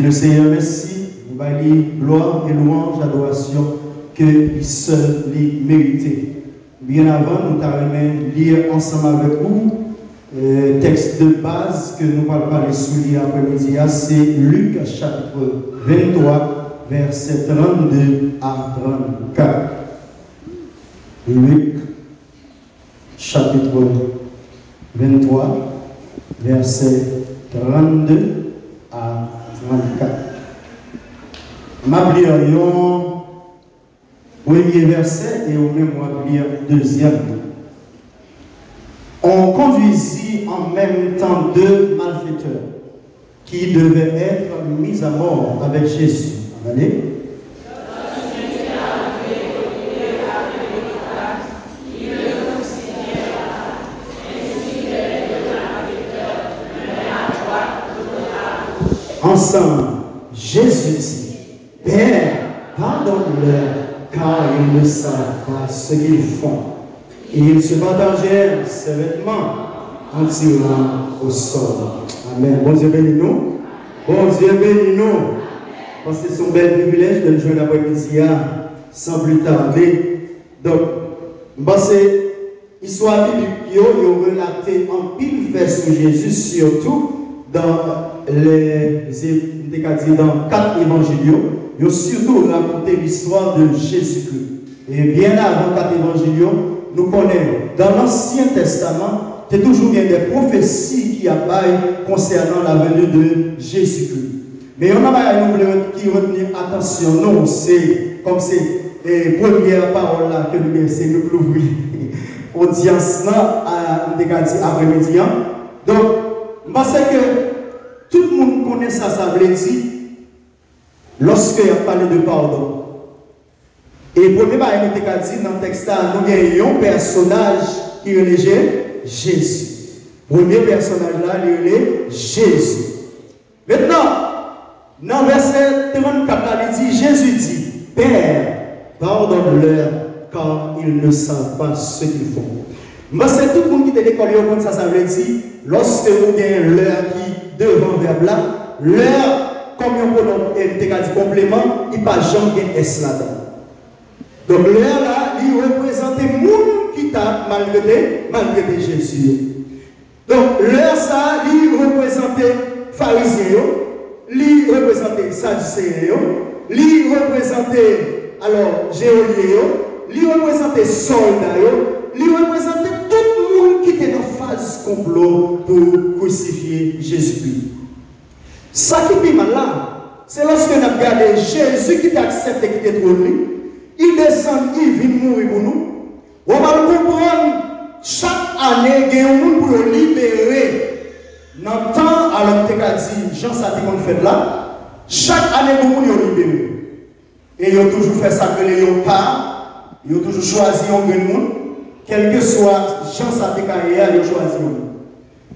Le Seigneur, merci, nous allons gloire et louange, adoration que lui seul lui mérité. Bien avant, nous allons lire ensemble avec vous le texte de base que nous allons parler sous l'après-midi, c'est Luc chapitre 23, verset 32 à 34. Luc chapitre 23, verset 32 à 34. Je vais lire le premier verset et on va lire le deuxième. On conduisit en même temps deux malfaiteurs qui devaient être mis à mort avec Jésus. Allez. Ensemble, Jésus dit, Père, pardonne-leur, car ils ne savent pas ce qu'ils font. Et ils se partagèrent ses vêtements en tirant au sol. Amen. Bon Dieu bénis-nous. Bon Dieu bénis-nous. Parce que c'est un bel privilège de nous jouer l'après-midi sans plus tarder. Donc, c'est l'histoire biblique, il y a relaté en pile fait sur Jésus, surtout dans dans 4 évangiles, il a surtout raconté l'histoire de Jésus-Christ. Et bien avant 4 évangiles, nous connaissons, dans l'Ancien Testament, il y a toujours bien des prophéties qui apparaissent concernant la venue de Jésus-Christ. Mais on a pas qui retenir attention, non, c'est comme c'est les premières paroles là que nous c'est nous l'ouvrir. Audience là, à après-midi. Donc, je pense que tout le monde connaît ça, ça veut dire, lorsqu'il a parlé de pardon. Et le premier bagage nous a dit dans le texte, nous avons un personnage qui est Jésus. Le premier personnage là, il est Jésus. Maintenant, dans le verset 34, il dit, Jésus dit, Père, pardonne-leur, car ils ne savent pas ce qu'ils font. Mais c'est tout le monde qui est l'école, ça veut dire, lorsque vous avez l'heure qui devant le verbe là, l'heure, comme un pronom dit complément, il n'y a pas jamais S là-dedans. Donc l'heure là, il représente le monde qui t'a malgré Jésus. Donc l'heure ça, il représente les pharisiens, il représente Sadducéens, il représente alors géoliens, il représente soldats, il représente tout le monde qui était dans la phase complot pour crucifier Jésus-Christ. Ça qui est mal là, c'est lorsque nous regardons Jésus qui t'accepte et qui te trône, il descend, il vient mourir pour nous. On va comprendre, chaque année, il y a un monde pour libérer. Dans le temps, alors que tu as dit, Jean Sati qu'on fait là, chaque année, il y a un monde pour libérer. Et ils ont toujours fait ça que les cas, ils ont toujours choisi un grand monde, quel que soit Jean Sati carrière, ils ont choisi un monde.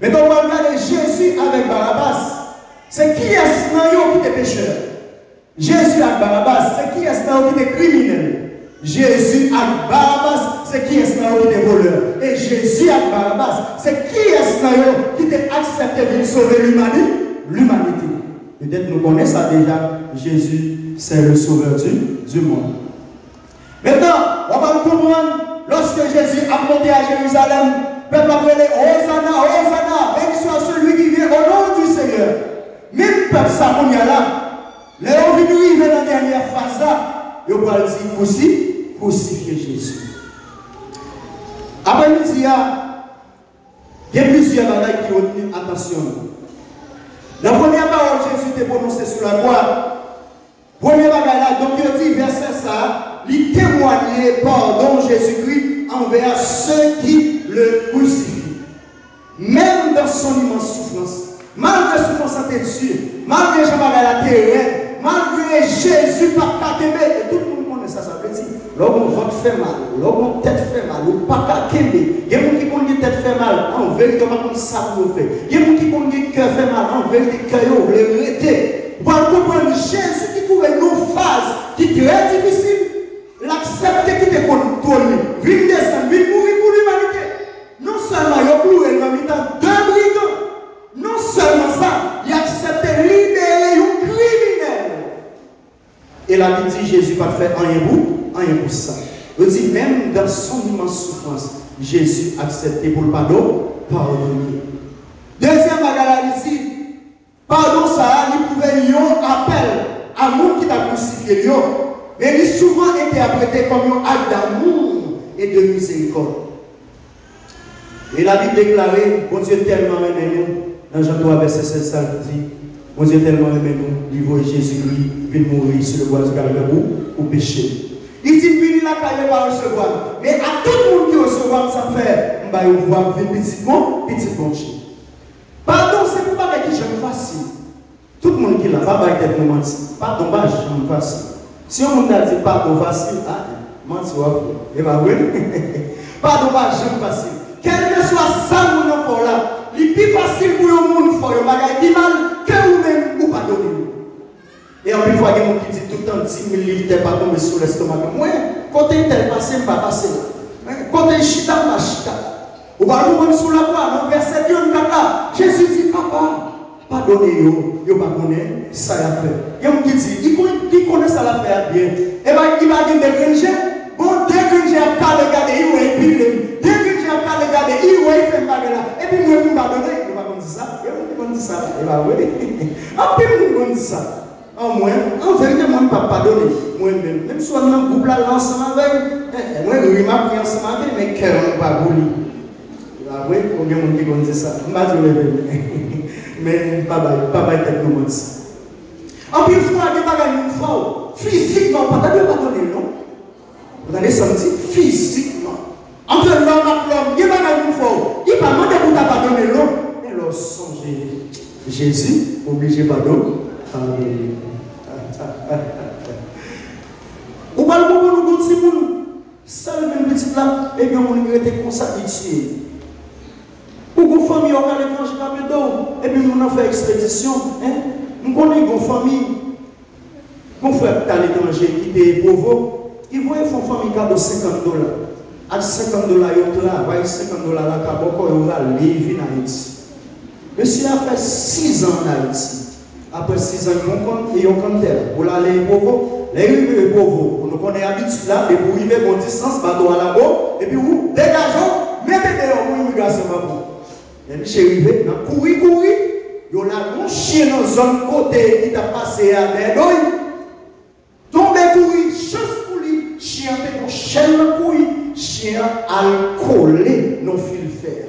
Mais on va regarder Jésus avec Barabbas. C'est qui est-ce qui est pécheur? Jésus avec Barabbas, c'est qui est-ce qui est criminel? Jésus avec Barabbas, c'est qui est-ce qui est voleur? Et Jésus avec Barabbas, c'est qui est-ce qui est accepté de sauver l'humanité? Peut-être nous connaissons ça déjà, Jésus, c'est le sauveur du monde. Maintenant, on va comprendre, lorsque Jésus a monté à Jérusalem, le peuple a appelé Hosanna, Hosanna, béni soit celui qui vient au nom du Seigneur. Même le peuple, ça, on y a là. Les gens dans la dernière phase là, ils vont dire crucifier Jésus. Après-midi, il y a plusieurs bagages qui ont tenu attention. La première parole, Jésus était prononcée sur la croix. Premier bagage là, donc il dit, verset ça, il témoignait pardon Jésus-Christ envers ceux qui le crucifient. Même dans son immense souffrance, malgré la souffrance en dessus, malgré la terre, malgré Jésus par Kakembe, et tout le monde connaît ça, ça veut dire, l'homme votre fait mal, l'homme tête fait mal, ou pas Kakembe, il y a des gens qui connaissent tête fait mal, en vérité, comme ça vous fait. Il y a des gens qui connaissent cœur fait mal, en vérité, cœur vous les arrêter. Vous allez comprendre, Jésus qui trouve une phase qui est très difficile, l'accepter qui te contrôle, vivre descendre, vivre mourir pour l'humanité. Non seulement il y a pleuré dans deux brigands, non seulement ça, il accepte de libérer un crime Et la Bible dit Jésus pas fait rien pour ça. Il dit même dans son immense souffrance, Jésus accepté pour le pardonner. Deuxième bagage ici, pardon ça, il pouvait y appel à monde qui t'a crucifié, mais il est souvent interprété comme un acte d'amour et de miséricorde. Et la Bible déclarait, bon Dieu tellement aimé nous, dans Jean 3, verset 16, ça dit, bon Dieu tellement aimé nous, il voit Jésus-Christ, il mourir sur le bois du Calvaire pour pécher. Il dit, puis il a pas par recevoir. Mais à tout le monde qui recevoir, ça fait, on va pouvoir vivre petitement, pardon, c'est pour pas que j'aime facile. Tout le monde qui l'a, pas être nous mentir. Pardon, pas j'aime facile. Si on a dit pardon facile, mentir, et va oui. Pardon, pas j'aime facile. Quel que soit ça, mon enfant là, il est plus facile pour le monde, pour le bagage qui mal, que vous-même, ou pardonner. Et en plus, il y a des gens qui disent tout le temps 10 000 livres, tu n'es pas tombé sur l'estomac. Moi, quand tu es passé, je ne vais pas passer là. Quand tu es chita, je ne vais pas chita. Ou pas nous sur la croix, dans verset 24 là, Jésus dit, papa, pardonnez-vous, vous ne connaissez pas ça l'a fait. Il y a un qui dit, il connaît ça l'a fait bien. Et bien, il va dire, bon, dès que j'ai un cas de garder, il va épiler. Dès que j'ai un cas de garder, il va faire mal là. Et puis, moi, je vais pardonner. Il va dire ça. Il va dire ça. Il va oui. En plus, il va dire ça. En moins, en vérité, moi, je ne vais pas pardonner. Moi-même, même si on a un couple là, ensemble avec, moi, je vais m'appuyer ensemble avec, mais cœur n'est pas bouli. Oui, combien de monde qui dit ça? Je ne vais pas dire mais pas être nous mentir. En plus, il faut aller dans une fois, physiquement, pas de pardonner, non? Vous allez sentir physiquement. Entre l'homme et l'homme, il n'y a pas une fois, il n'y a pas demandé pour pardonner l'homme. Mais alors, songez, Jésus, obligé pardonner. Ou pas le moment où nous disons, ça le même petit là, et bien on était comme ça habitué. Ou une famille au l'étranger et puis on a fait expédition. Nous connaissons une famille, mon frère à l'étranger qui était pauvre, il voyait une famille qui a $50. À $50, il travaille, $50 là, il va aller en Haïti. Monsieur a fait 6 ans en Haïti. Après 6 ans, il y a un compte. Pour aller pauvre, les rives pauvres, nous connaissons l'habitude là, et pour arriver à bonne distance, bateau à la boue, et puis vous, dégageons, mettez dehors pour l'immigration. Et puis, j'ai arrivé, courir, il y a un chien dans une zone côté qui t'a passé à Bédoy. Tombé courir, chance pour lui, chien fait un chaîne courir, chien a collé nos fils fer.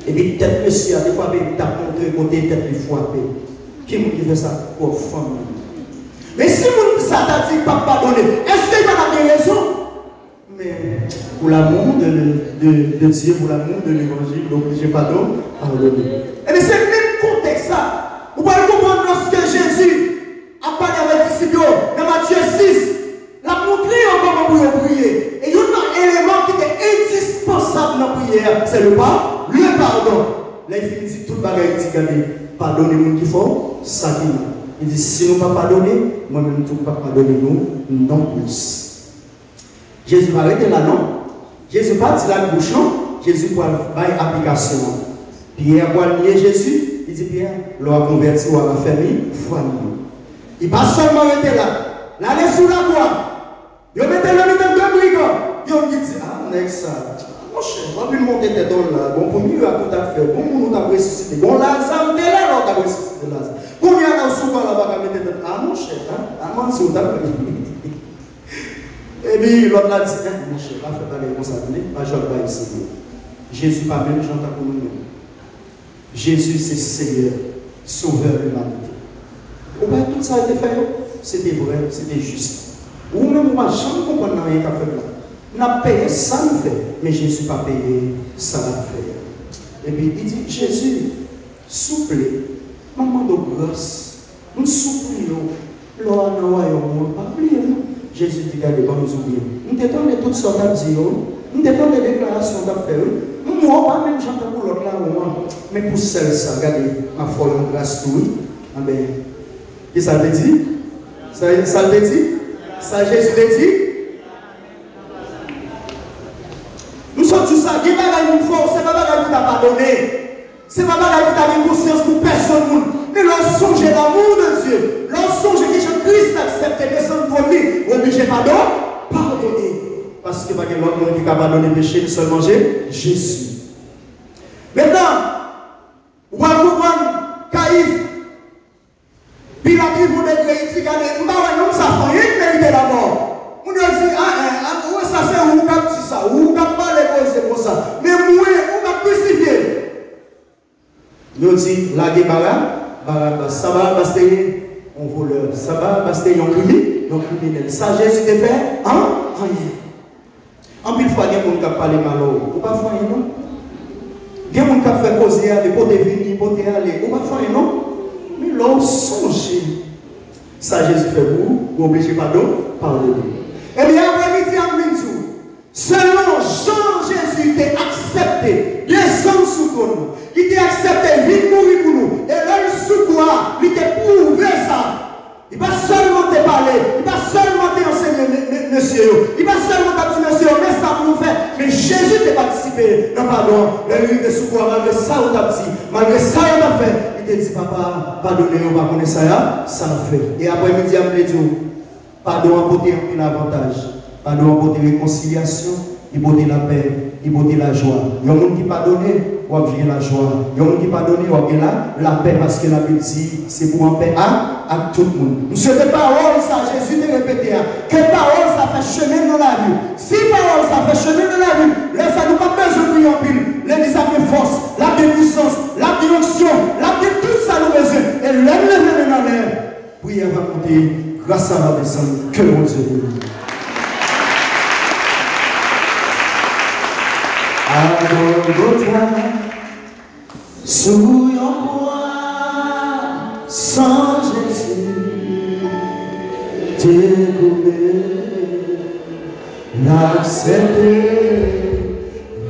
Et puis, tête monsieur, des fois, il t'a montré côté tête il frappé. Qui fait ça pour famille? Mais si vous ça t'a dit pas pardonner, est-ce que tu as raison? Mais pour l'amour de Dieu, pour l'amour de l'évangile, donc j'ai pardon, pardonner. Et bien c'est le même contexte ça. Vous pouvez comprendre lorsque Jésus a parlé avec les disciples dans Matthieu 6, l'a montré comment vous prier. Et il y a un élément qui est indispensable dans la prière, c'est le pardon. Là il finit tout le bagage, il dit pardonnez nous qui font, ça qui nous. Il dit si nous ne pas pardonner, moi-même je ne peux pas pardonner nous, non plus. Jésus va arrêter là, non? Jésus va dire la bouche, non? Jésus va faire application. Pierre va lier Jésus. Il dit Pierre, l'on a converti ou a fermé, foi. Il va seulement arrêter là. L'aller sous la voie. Il va mettre le milieu de brigands. Il dit ah, next ça. Mon cher, on va monter tes dons là. Bon, pour mieux à tout à fait. Bon, nous avons ressuscité. Bon, Lazare, t'es là, on a ressuscité Lazare. Combien y a dans souvent là-bas à mettre tes dons? Ah, mon cher, ah, mon si vous avez et puis l'autre l'a dit, mon cher, la fête aller comme ça, pas je vais essayer. Jésus pas même j'entends pour nous-mêmes. Jésus c'est Seigneur, Sauveur de l'humanité. Ou bien tout ça a été fait, c'était vrai, c'était juste. Ou même moi, je ne comprends rien qu'à faire là. On a payé ça, nous fait, mais Jésus n'a pas payé ça, l'a fait. Et puis il dit, Jésus, souple, maman de grâce, nous souplions, l'on a envoyé au monde, pas oublier nous. Jésus dit, regardez, comme nous oublions. Nous t'étendons de toutes sortes de dire, nous t'étendons des déclarations d'affaires. Moi, pas même j'entends pour l'autre là, mais pour celle ça, regardez, ma foi en grâce tout. Ah ben, qu'est-ce que ça veut dire? Ça veut dire? Ça Jésus veut dire? Nous sommes tous ça, il n'y a pas de force, c'est pas de vous pardonner. C'est pas de vous avoir conscience pour personne. Mais l'on songe l'amour de Dieu. L'on songe que Jésus-Christ accepte de descendre pour pas l'autre monde qui est capable de donner péché, seulement Jésus. Maintenant, on va comprendre Caïphe. Puis la tribu de Dieu, il dit, nous savons rien mériter la mort. On dit, ça c'est où cap ça, où cap pas les causes comme ça. Mais moi, on va crucifier. Nous dit, la guerre, ça va passer un voleur, ça va passer un criminel. Ça, Jésus te fait, hein? Rien. En plus, il faut que les gens parlent mal. Ou pas faire non? Il y a des gens qui font causer, des potes venir, pour te aller. Ou pas faire non? Mais l'on songe. Ça, Jésus fait pour vous obliger pardon, parler. Et bien, après-midi, à Mintou, selon Jean-Jésus t'a accepté, descendre sous nous. Il t'a accepté, vite mourir pour nous. Et là, le secours, il t'a prouvé ça. Il ne va seulement te parler, il ne va seulement te enseigner, monsieur. Il ne va seulement te dire, monsieur, mais ça pour nous faire. Mais Jésus t'a participé. Non, pardon, le livre de secours, malgré ça, on t'a dit, malgré ça, on t'a fait. Il t'a dit, papa, pardonnez, on va connaître ça, ça l'a fait. Et après-midi, on me dit, pardon, apporter un peu l'avantage. Pardon, apporter réconciliation, il apporter la paix, il apporter la joie. Il y a des gens qui pardonnent, on va la joie. Il y a des gens qui pardonnent, on va la paix, parce que la Bible dit, c'est pour en paix à tout le monde. Nous sommes des paroles, ça, Jésus t'a répété. Quelle parole, ça fait chemin dans la vie. Si parole, ça fait chemin dans la vie, là, ça nous pas besoin de prier en pile. L'église a de force, la puissance, la direction, la tout ça nous besoin. Et lève dans l'air. Prière va monter, grâce à la descente, que mon Dieu. Adore-toi sous yon croix, sans Jésus, t'écouter, l'accepter,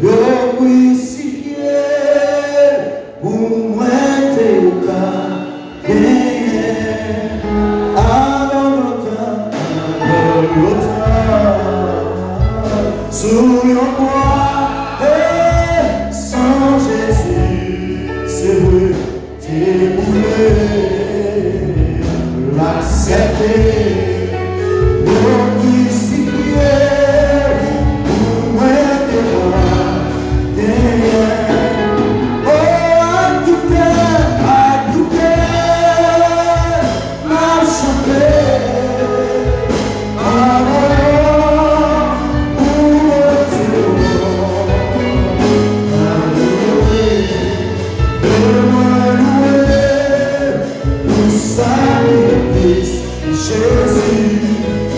le crucifier, pour moi t'es pas gagné. Adore-toi sous yon croix. L'accepter, le crucifier, pour moi t'es derrière. Oh, à tout cœur, m'a chanté. Jésus.